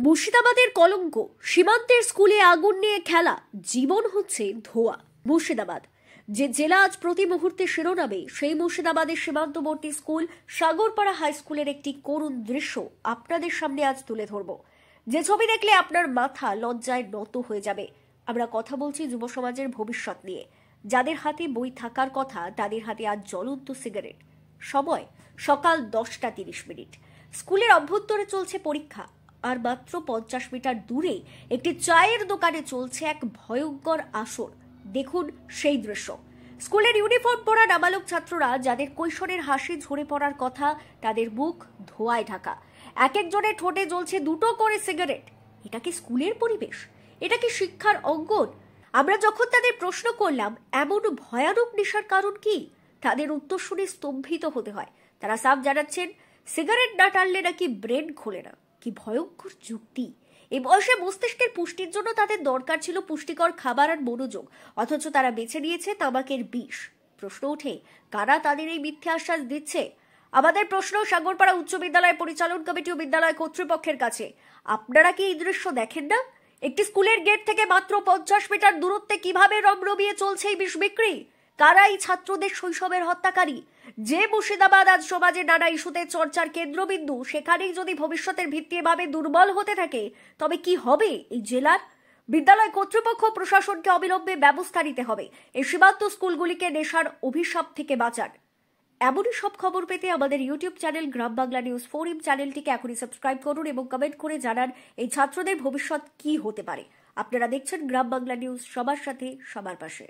মুর্শিদাবাদের কলঙ্ক, সীমান্তের স্কুলে আগুন নিয়ে খেলা, জীবন হচ্ছে ধোঁয়া। মুর্শিদাবাদ যে জেলা আজ প্রতি মুহূর্তে শিরোনামে, সেই মুর্শিদাবাদের সীমান্তবর্তী স্কুল সাগরপাড়া হাই স্কুলের একটি করুণ দৃশ্য আপনাদের সামনে আজ তুলে ধরব, যে ছবি দেখলে আপনার মাথা লজ্জায় নত হয়ে যাবে। আমরা কথা বলছি যুব সমাজের ভবিষ্যৎ নিয়ে, যাদের হাতে বই থাকার কথা, তাদের হাতে আজ জ্বলন্ত সিগারেট। সময় সকাল 10:30। স্কুলের অভ্যন্তরে চলছে পরীক্ষা, আর মাত্র 50 মিটার দূরে একটি চায়ের দোকানে চলছে এক ভয়ঙ্কর আসর। দেখুন সেই দৃশ্য। স্কুলের ইউনিফর্ম পরা নাবালক ছাত্ররা, যাদের কৈশোরের হাসি ঝরে পড়ার কথা, তাদের মুখ ধোঁয়ায় ঢাকা। এক একজনের ঠোঁটে জ্বলছে 2টো করে সিগারেট। এটা কি স্কুলের পরিবেশ? এটা কি শিক্ষার অঙ্গন? আমরা যখন তাদের প্রশ্ন করলাম এমন ভয়ানক নেশার কারণ কি, তাদের উত্তর শুনে স্তম্ভিত হতে হয়। তারা সাফ জানাচ্ছেন, সিগারেট না টানলে নাকি ব্রেন খোলে না। কি ভয়ঙ্কর যুক্তি! এই বয়সে মস্তিষ্কের পুষ্টির জন্য তাদের দরকার ছিল পুষ্টিকর খাবার আর মনোযোগ, অথচ তারা বেছে নিয়েছে তামাকের বিষ। প্রশ্ন ওঠে, কারা তাদের এই মিথ্যে আশ্বাস দিচ্ছে? আমাদের প্রশ্ন সাগরপাড়া উচ্চ বিদ্যালয় পরিচালন কমিটি ও বিদ্যালয় কর্তৃপক্ষের কাছে। আপনারা কি এই দৃশ্য দেখেন না? একটি স্কুলের গেট থেকে মাত্র 50 মিটার দূরত্বে কিভাবে রমরমিয়ে চলছে এই বিষ বিক্রি? কারা এই ছাত্রদের শৈশবের হত্যাকারী? যে মুর্শিদাবাদ আজ সমাজে নানা ইস্যুতে চর্চার কেন্দ্রবিন্দু, সেখানেই যদি ভবিষ্যতের ভিত্তি এভাবে দুর্বল হতে থাকে, তবে কি হবে এই জেলার? বিদ্যালয় কর্তৃপক্ষ প্রশাসনকে অবিলম্বে ব্যবস্থা নিতে হবে এই সীমান্ত স্কুলগুলিকে নেশার অভিশাপ থেকে বাঁচান। এমনই সব খবর পেতে আমাদের ইউটিউব চ্যানেল গ্রাম বাংলা নিউজ 4 চ্যানেলটিকে এখনই সাবস্ক্রাইব করুন এবং কমেন্ট করে জানান এই ছাত্রদের ভবিষ্যৎ কি হতে পারে। আপনারা দেখছেন গ্রাম বাংলা নিউজ, সবার সাথে সবার পাশে।